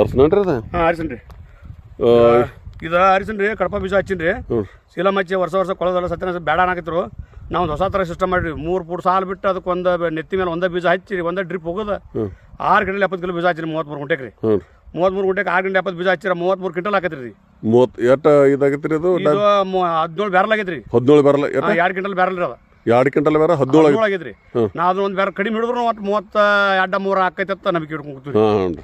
ಅರ್ಸನ್ರಿ ಅದ ಹಾಂ ಅರಿಸನ್ ರೀ ಇದು ಅರಿಸನ್ ರೀ ಕಡಪ ಬೀಜ ಹಚ್ಚಿನ ರೀ ಶೀಲಮ್ ಹಚ್ಚಿ ವರ್ಷ ಕೊಳೋದಲ್ಲ ಸತ್ಯನ ಬೇಡ ಅನ್ನಕತ್ರು ನಾವು ಹೊಸ ಥರ ಸಿಸ್ಟಮ್ ಮಾಡಿರಿ 3 ಫೂಟ್ ಸಾಲು ಬಿಟ್ಟು ಅದಕ್ಕೆ ಒಂದು ನೆತ್ತಿ ಮೇಲೆ ಒಂದೇ ಬೀಜ ಹಚ್ಚಿ ಒಂದೇ ಡ್ರಿಪ್ ಹೋಗೋದು 6 ಗಂಟೆ 70 ಕಿಲೋ ಬೀಜ ಹಚ್ಚಿರಿ 33 ಗುಂಟೆಗೆ ರೀ 33 ಗುಂಟೆಗೆ 6 ಗಂಟೆ 70 ಬೀಜ ಹಚ್ಚಿರ 33 ಕ್ವಿಂಟಲ್ ಹಾಕತ್ರಿ ರೀ 30 ಎಷ್ಟು ಇದಾಗೈತ್ರಿ ಅದು 17 ಬ್ಯಾರಲ್ ಆಗೈತ್ರಿ 17 ಬ್ಯಾರಲ್ 2 ಕ್ವಿಂಟಲ್ ಬ್ಯಾರಲ್ ರೀ ಅದು 2 ಕ್ವಿಂಟಲ್ ಬೇರೆ 17 ಆಗೈತ್ರಿ ನಾ ಅದನ್ನ ಒಂದು ಬ್ಯಾರಲ್ ಕಡಿಮೆ ಹಿಡಿದ್ರು ಒಟ್ಟು 32 3 ಆಕೈತೆ ಅಂತ ನಂಬಿಕೆ ಹಿಡ್ಕೊಂಡ್ರಿ ಹಾಂ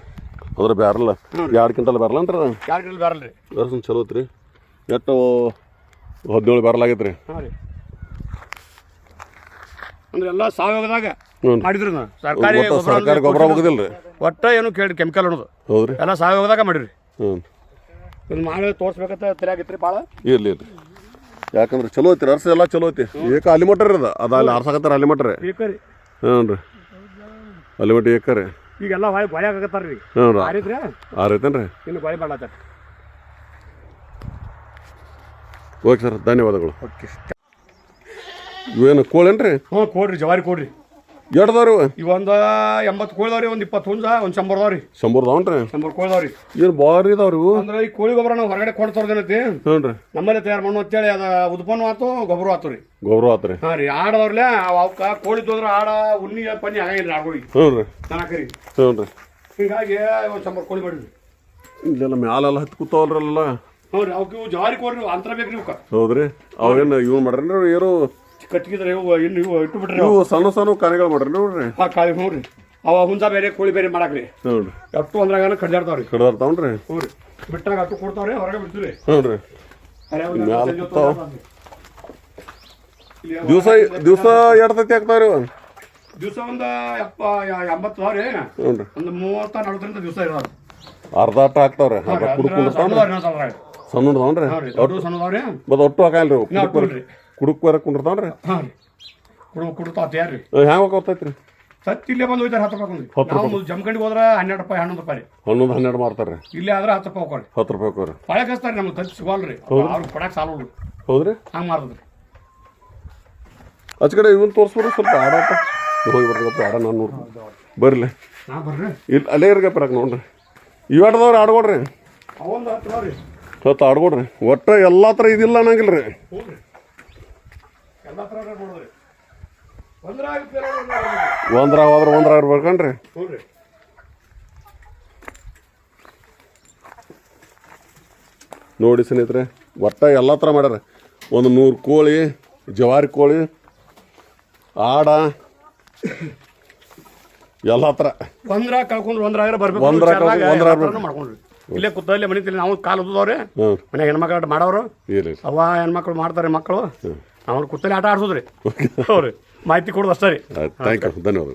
ಅಂದ್ರೆ ಬ್ಯಾರಲ್ 2 ಕ್ವಿಂಟಲ್ ಬ್ಯಾರಲ್ ಅಂತಾರೆ 2 ಕ್ವಿಂಟಲ್ ಬ್ಯಾರಲ್ ರೀ ಅರ್ಸನ್ ಚಲೋ ಐತ್ರಿ ಎಷ್ಟು 17 ಬ್ಯಾರಲ್ ಆಗೈತ್ರಿ ಹಾಂ ರೀ ಅಂದ್ರೆ ಎಲ್ಲ ಸಾವಯವದಾಗ ಮಾಡಿದ್ರಿ ನಾವು ಸರ್ಕಾರಿ ಗೊಬ್ಬರ ಹೋಗೋದಿಲ್ಲ ರೀ ಒಟ್ಟ ಏನು ಕೇಳಿ ಕೆಮಿಕಲ್ ಅನ್ನೋದು ಹೌದ್ರಿ ಎಲ್ಲ ಸಾವಯವದಾಗ ಮಾಡಿರಿ ಹ್ಞೂ ಇದು ಮಾಡಿ ತೋರಿಸ್ಬೇಕಂತ ತಲೆಯಾಗಿತ್ತು ರೀ ಭಾಳ ಇರ್ಲಿ ಇರ್ಲಿ ಯಾಕಂದ್ರೆ ಚಲೋ ಐತಿ ಅರ್ಸ ಎಲ್ಲ ಚಲೋ ಐತಿ ಏಕ ಅಲ್ಲಿ ಮಟ್ಟ ರೀ ಅದು ಅಲ್ಲಿ ಆರ್ಸಾಕತ್ತಾರ ಅಲ್ಲಿ ಮಟ್ಟ ರೀ ಏಕರಿ ಹ್ಞೂ ರೀ ಅಲ್ಲಿ ಮಟ್ಟ ಏಕರಿ ಈಗೆಲ್ಲ ಗಾಳಿ ಆಗತ್ತಾರ ರೀ ಹ್ಞೂ ರೀ ಆರಿದ್ರಿ ಆರೈತೇನ್ರಿ ಇನ್ನು ಗಾಳಿ ಮಾಡ್ಲಾತ್ತಾರ ಓಕೆ ಸರ್ ಧನ್ಯವಾದಗಳು ಓಕೆ ಇವೇನು ಕೋಳೇನ್ರಿ ಹ್ಞೂ ಕೊಡ್ರಿ ಜವಾರಿ ಕೊಡ್ರಿ ಎಡ್ದವ್ರಿ ಈಗ ಒಂದು 80 ಕೋಳಿದವ್ರಿ ಒಂದು 20 ಹುಂಜ ಒಂದು 100 ಅದಾವ್ರಿ 100 ಅದಾವನ್ರಿ 100 ಕೋಳಿದವ್ರಿ ಏನು ಭಾರಿ ಇದಾವ್ರಿ ಇವು ಅಂದ್ರೆ ಈ ಕೋಳಿ ಗೊಬ್ಬರ ನಾವು ಹೊರಗಡೆ ಕೊಡ್ತಾರದೇನೈತಿ ಹ್ಞೂ ರೀ ನಮ್ಮಲ್ಲೇ ತಯಾರು ಮಾಡೋ ಅಂತೇಳಿ ಅದು ಉತ್ಪನ್ನ ಆತು ಗೊಬ್ಬರ ಆತು ರೀ ಗೊಬ್ಬರ ಆತ್ರಿ ಹಾಂ ರೀ ಆಡದವ್ರಲ್ಲೇ ಅವಕ್ಕೆ ಕೋಳಿ ತೊಂದ್ರೆ ಆಡ ಉಣ್ಣಿ ಪನ್ನಿ ಆಗಂಗಿಲ್ಲ ಆಡ್ಗಳಿಗೆ ಹ್ಞೂ ರೀ ಚೆನ್ನಾಗಿ ಹ್ಞೂ ರೀ ಹೀಗಾಗಿ ಒಂದು 100 ಕೋಳಿ ಮಾಡಿರಿ ಇಲ್ಲೆಲ್ಲ ಮ್ಯಾಲೆಲ್ಲ ಹತ್ತಿ ಕೂತಾವಲ್ರಲ್ಲ ಹ್ಞೂ ರೀ ಅವಕ್ಕೆ ಇವು ಜವಾರಿ ಕೋಳಿ ಅಂತರ ಬೇಕು ರೀ ಹೌದ್ರಿ ಅವೇನು ಇವು ಮಾಡ್ರಿ ಏನು ಕಟ್ಗಿದ್ರೆ ಇವು ಇನ್ನು ಇವು ಇಟ್ಟು ಬಿಟ್ರಿ ಇವು ಸಣ್ಣ ಸಣ್ಣ ಕಾನೆಗಳು ಮಾಡ್ರಿ ನೋಡ್ರಿ ಹಾಂ ಕಾಳಿ ಹ್ಞೂ ರೀ ಅವ ಹುಂಜ ಬೇರೆ ಕೋಳಿ ಬೇರೆ ಮಾಡಾಕ್ರಿ ಹ್ಞೂ ರೀ ಅಟ್ಟು ಅಂದ್ರಾಗ ಕಡ್ದಾಡ್ತಾವ್ರಿ ಕಡ್ದಾರ್ತಾವನ್ರಿ ಹ್ಞೂ ರೀ ಬಿಟ್ಟಾಗ ಅಟ್ಟು ಕೊಡ್ತಾವ್ರಿ ಹೊರಗೆ ಬಿಡ್ತೀವಿ ಹ್ಞೂ ರೀ ದಿವಸ ಎಡ್ತೈತಿ ಆಗ್ತಾವ್ರಿ ದಿವಸ ಒಂದು 80 ಅದಾವ್ರಿ ಹ್ಞೂ ರೀ ಒಂದು 30-40 ದಿವಸ ಇರೋದು ಅರ್ಧ ಅಟ್ಟ ಹಾಕ್ತಾವ್ರಿ ಸಣ್ಣ ಹಿಡ್ದಾವನ್ರಿ ಸಣ್ಣದವ್ರಿ ಮತ್ತು ಒಟ್ಟು ಹಾಕಲ್ರಿ ಕುಡುಕ್ ಬರ ಕುಂಡಿರ್ತಾವನ್ರಿ ಹಾಂ ರೀ ಕುಡ್ತಾವ ತಯಾರಿ ಹ್ಯಾಂಗ ಹೋಗ್ತೈತ್ರಿ ಇಲ್ಲೇ ಬಂದು ಹೋಯ್ತಾರೆ 10 ರೂಪಾಯಿ ನಾವು ಜಮ್ಕಂಡಿಗೆ ಹೋದ್ರೆ 12 ರೂಪಾಯಿ 11 ರೂಪಾಯಿ 12 ಮಾರ್ತಾರ್ರಿ ಇಲ್ಲೇ ಆದ್ರೆ 10 ರೂಪಾಯಿ ಹೋಗ್ರಿ 10 ರೂಪಾಯಿ ಹೋಗ್ರಿ ಪಳೆ ಕಸ್ತಾರೆ ನಮ್ಗೆ ತಚ್ಚಿ ಸಿಗೋಲ್ರಿ ಅವ್ರಿಗೆ ಕೊಡಕ್ಕೆ ಸಾಲಲ್ರಿ ಹೌದ್ರಿ ಹಂಗೆ ಮಾರ್ತದ್ರಿ ಆಚ ಕಡೆ ಇವನ್ ತೋರಿಸ್ಬಿಡ್ರಿ ಸ್ವಲ್ಪ ಆಡಪ್ಪ ಹೋಗಿ ಬರ್ಬೇಕಪ್ಪ ಆಡ ನಾನು ನೋಡ್ರಿ ಬರ್ಲಿ ಹಾಂ ಬರ್ರಿ ಇಲ್ಲಿ ಅಲ್ಲೇ ಇರ್ಗಪ್ಪ ನೋಡ್ರಿ ಇವಾಟದವ್ರು ಆಡ್ಕೊಡ್ರಿ ಅವೊಂದು 10 ರೀ ಹೊತ್ತು ಆಡ್ಕೊಡ್ರಿ ಒಟ್ಟು ಎಲ್ಲ ಥರ ಇದಿಲ್ಲ ಅನ್ನಂಗಿಲ್ಲ ರೀ ಹ್ಞೂ ರೀ ಎಲ್ಲ ಥರ ನೋಡಿದ್ರಿ ಒಂದ್ರಾಗ ಹೋದ್ರೆ ಒಂದ್ರಾಗ ಇರ್ಬೇಕನ್ರಿ ಹ್ಞೂ ರೀ ನೋಡಿ ಸ್ನೇಹಿತರೆ ಒಟ್ಟ ಎಲ್ಲ ಥರ ಮಾಡ್ಯಾರ ಒಂದು 100 ಕೋಳಿ ಜವಾರಿ ಕೋಳಿ ಆಡ ಎಲ್ಲ ಥರ ಒಂದ್ರಾಗ ಕಳ್ಕೊಂಡ್ರು ಒಂದ್ರಾಗ ಬರ್ಬೇಕು ಮಾಡ್ಕೊಂಡ್ರಿ ಇಲ್ಲೇ ಕೂತಲ್ಲೇ ಮನಿತಿಲ್ಲ ನಾವು ಕಾಲು ಉದ್ದವ್ರಿ ಮನೆ ಹೆಣ್ಮಕ್ಳು ಮಾಡೋರು ಅವ ಹೆಣ್ಮಕ್ಳು ಮಾಡ್ತಾರೆ ಮಕ್ಕಳು ಅವ್ರು ಕೂತಲ್ಲಿ ಆಟ ಆಡ್ಸೋದ್ರಿ ಹೌದ್ರಿ ಮಾಹಿತಿ ಕೊಡೋದು ಅಷ್ಟೇ ರೀ ಥ್ಯಾಂಕ್ ಯು ಧನ್ಯವಾದ